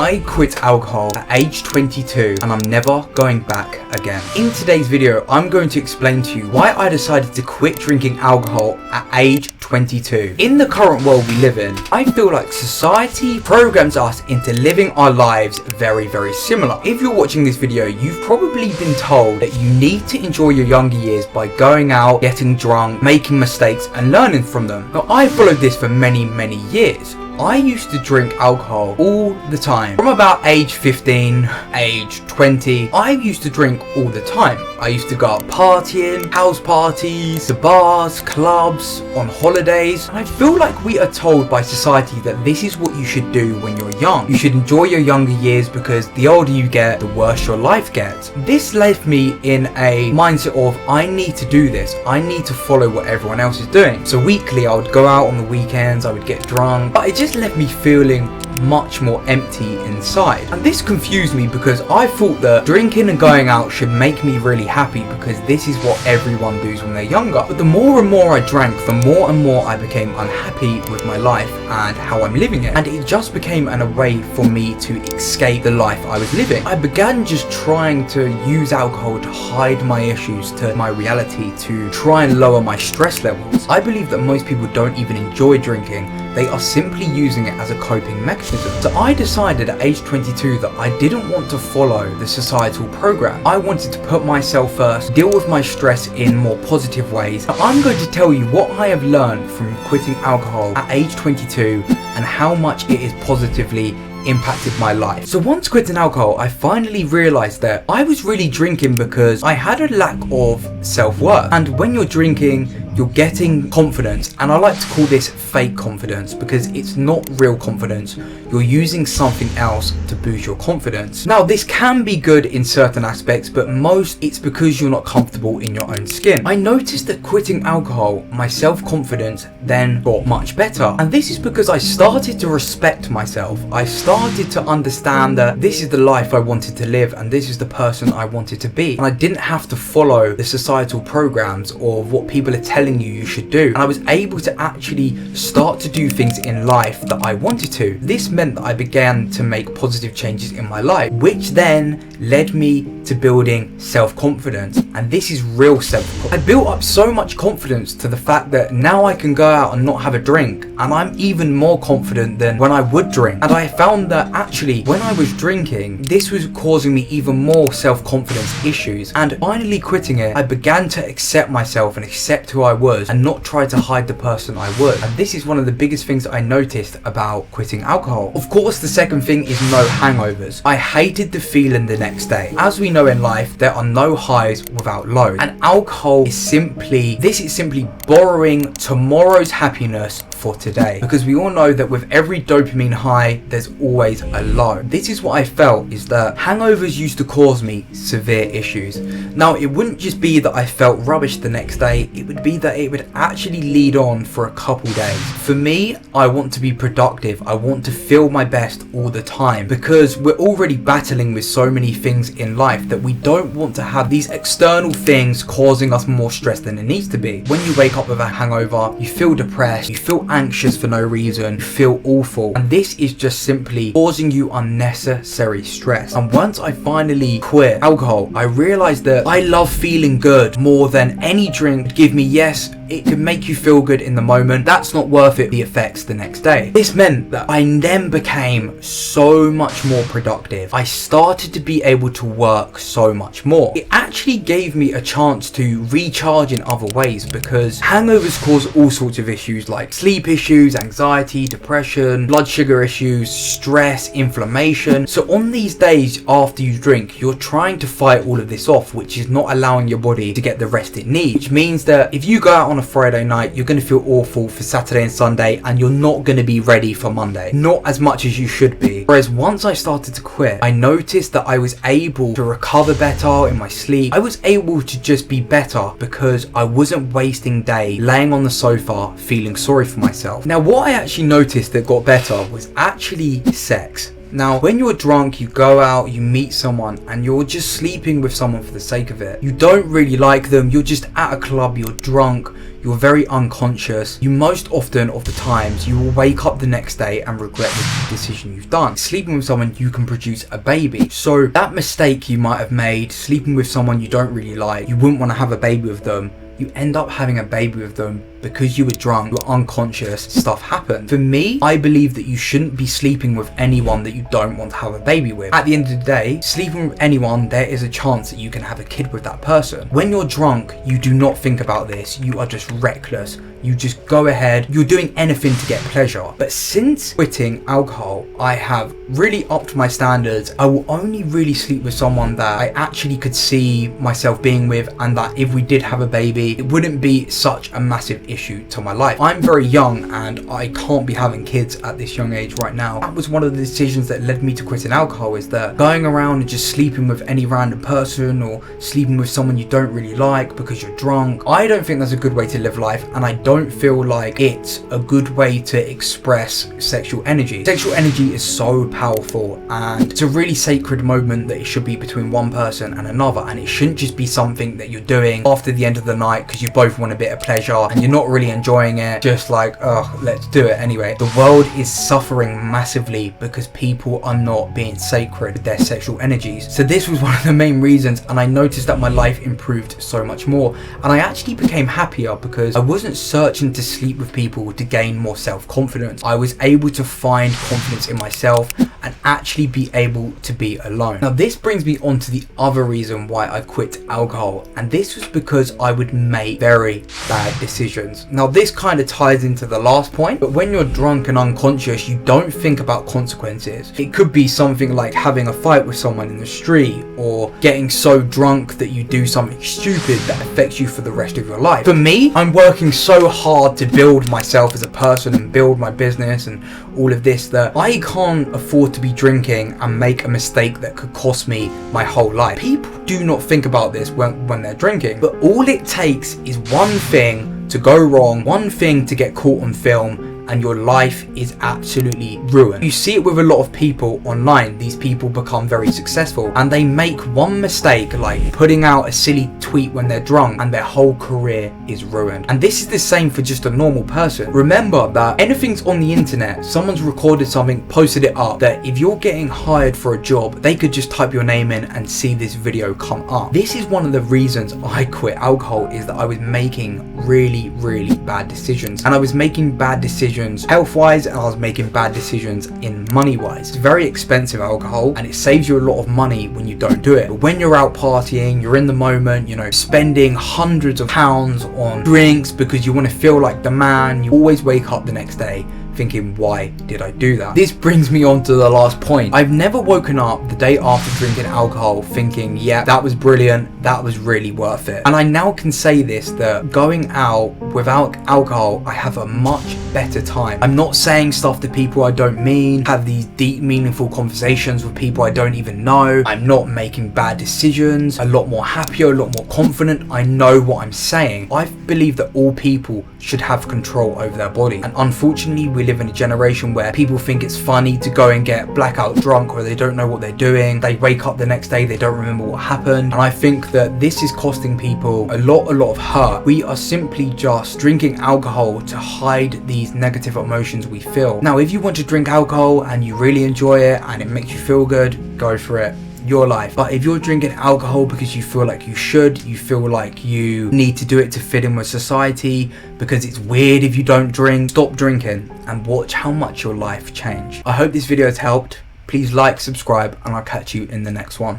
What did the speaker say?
I quit alcohol at age 22 and I'm never going back again. In today's video, I'm going to explain to you why I decided to quit drinking alcohol at age 22. In the current world we live in, I feel like society programs us into living our lives very similar. If you're watching this video, you've probably been told that you need to enjoy your younger years by going out, getting drunk, making mistakes and learning from them. Now, I followed this for many years. I used to drink alcohol all the time. From about age 15, age 20, I used to drink all the time. I used to go out partying, house parties, to bars, clubs, on holidays. And I feel like we are told by society that this is what you should do when you're young. You should enjoy your younger years because the older you get, the worse your life gets. This left me in a mindset of, I need to do this. I need to follow what everyone else is doing. So weekly, I would go out on the weekends, I would get drunk, but it just left me feeling much more empty inside. And this confused me because I thought that drinking and going out should make me really happy because this is what everyone does when they're younger. But the more and more I drank, the more and more I became unhappy with my life and how I'm living it. And it just became a way for me to escape the life I was living. I began just trying to use alcohol to hide my issues, to my reality, to try and lower my stress levels. I believe that most people don't even enjoy drinking. They are simply using it as a coping mechanism. So I decided at age 22 that I didn't want to follow the societal program. I wanted to put myself first, deal with my stress in more positive ways. Now, I'm going to tell you what I have learned from quitting alcohol at age 22 and how much it has positively impacted my life. So once quitting alcohol, I finally realized that I was really drinking because I had a lack of self-worth. And when you're drinking, you're getting confidence, and I like to call this fake confidence because it's not real confidence. You're using something else to boost your confidence. Now, this can be good in certain aspects, but most it's because you're not comfortable in your own skin. I noticed that quitting alcohol, my self-confidence then got much better. And this is because I started to respect myself. I started to understand that this is the life I wanted to live and this is the person I wanted to be. And I didn't have to follow the societal programs or what people are telling you should do. And I was able to actually start to do things in life that I wanted to. This meant that I began to make positive changes in my life, which then led me to building self-confidence. And this is real self-confidence. I built up so much confidence to the fact that now I can go out and not have a drink, and I'm even more confident than when I would drink. And I found that actually when I was drinking, this was causing me even more self-confidence issues. And finally quitting it, I began to accept myself and accept who I was and not try to hide the person I was. And this is one of the biggest things that I noticed about quitting alcohol. Of course, the second thing is no hangovers. I hated the feeling the next day. As we know in life, there are no highs without lows. And alcohol is simply borrowing tomorrow's happiness for today. Because we all know that with every dopamine high, there's always a low. This is what I felt, is that hangovers used to cause me severe issues. Now, it wouldn't just be that I felt rubbish the next day, it would be that it would actually lead on for a couple days. For me, I want to be productive. I want to feel my best all the time because we're already battling with so many things in life that we don't want to have these external things causing us more stress than it needs to be. When you wake up with a hangover, you feel depressed, you feel anxious for no reason, you feel awful, and this is just simply causing you unnecessary stress. And once I finally quit alcohol, I realized that I love feeling good more than any drink would give me. Yes, it can make you feel good in the moment. That's not worth it, the effects the next day. This meant that I then became so much more productive. I started to be able to work so much more. It actually gave me a chance to recharge in other ways because hangovers cause all sorts of issues like sleep issues, anxiety, depression, blood sugar issues, stress, inflammation. So on these days after you drink, you're trying to fight all of this off, which is not allowing your body to get the rest it needs. Which means that if you go out on a Friday night, you're going to feel awful for Saturday and Sunday, and you're not going to be ready for Monday. Not as much as you should be. Whereas once I started to quit, I noticed that I was able to recover better in my sleep. I was able to just be better because I wasn't wasting day laying on the sofa feeling sorry for myself. Now, what I actually noticed that got better was actually sex. Now, when you're drunk, you go out, you meet someone, and you're just sleeping with someone for the sake of it. You don't really like them, you're just at a club, you're drunk, you're very unconscious. You most often of the times, you will wake up the next day and regret the decision you've done. Sleeping with someone, you can produce a baby. So that mistake you might have made, sleeping with someone you don't really like, you wouldn't want to have a baby with them, you end up having a baby with them because you were drunk, you were unconscious, stuff happened. For me, I believe that you shouldn't be sleeping with anyone that you don't want to have a baby with. At the end of the day, sleeping with anyone, there is a chance that you can have a kid with that person. When you're drunk, you do not think about this. You are just reckless. You just go ahead, you're doing anything to get pleasure. But since quitting alcohol, I have really upped my standards. I will only really sleep with someone that I actually could see myself being with, and that if we did have a baby, it wouldn't be such a massive issue to my life. I'm very young and I can't be having kids at this young age right now. That was one of the decisions that led me to quitting alcohol, is that going around and just sleeping with any random person or sleeping with someone you don't really like because you're drunk, I don't think that's a good way to live life, and I don't feel like it's a good way to express sexual energy. Sexual energy is so powerful, and it's a really sacred moment that it should be between one person and another, and it shouldn't just be something that you're doing after the end of the night because you both want a bit of pleasure and you're not really enjoying it, just like, oh, let's do it anyway. The world is suffering massively because people are not being sacred with their sexual energies. So this was one of the main reasons, and I noticed that my life improved so much more, and I actually became happier because I wasn't searching to sleep with people to gain more self-confidence. I was able to find confidence in myself and actually be able to be alone. Now this brings me on to the other reason why I quit alcohol, and this was because I would make very bad decisions. Now this kind of ties into the last point, but when you're drunk and unconscious, you don't think about consequences. It could be something like having a fight with someone in the street, or getting so drunk that you do something stupid that affects you for the rest of your life. For me, I'm working so hard to build myself as a person and build my business and all of this that I can't afford to be drinking and make a mistake that could cost me my whole life. People do not think about this when they're drinking, but all it takes is one thing to go wrong, one thing to get caught on film, and your life is absolutely ruined. You see it with a lot of people online. These people become very successful and they make one mistake, like putting out a silly tweet when they're drunk, and their whole career is ruined. And this is the same for just a normal person. Remember that anything's on the internet. Someone's recorded something, posted it up, that if you're getting hired for a job, they could just type your name in and see this video come up. This is one of the reasons I quit alcohol, is that I was making really bad decisions, and I was making bad decisions health-wise, and I was making bad decisions in money-wise. It's very expensive, alcohol, and it saves you a lot of money when you don't do it. But when you're out partying, you're in the moment, you know, spending hundreds of pounds on drinks because you want to feel like the man, you always wake up the next day thinking, why did I do that? This brings me on to the last point. I've never woken up the day after drinking alcohol thinking, yeah, that was brilliant, that was really worth it. And I now can say this, that going out without alcohol, I have a much better time. I'm not saying stuff to people I don't mean, have these deep, meaningful conversations with people I don't even know. I'm not making bad decisions, a lot more happier, a lot more confident. I know what I'm saying. I believe that all people should have control over their body, and unfortunately we live in a generation where people think it's funny to go and get blackout drunk, or they don't know what they're doing. They wake up the next day, they don't remember what happened, and I think that this is costing people a lot of hurt. We are simply just drinking alcohol to hide these negative emotions we feel. Now if you want to drink alcohol and you really enjoy it and it makes you feel good, go for it, your life. But if you're drinking alcohol because you feel like you should, you feel like you need to do it to fit in with society, because it's weird if you don't drink, stop drinking and watch how much your life change. I hope this video has helped. Please like, subscribe, and I'll catch you in the next one.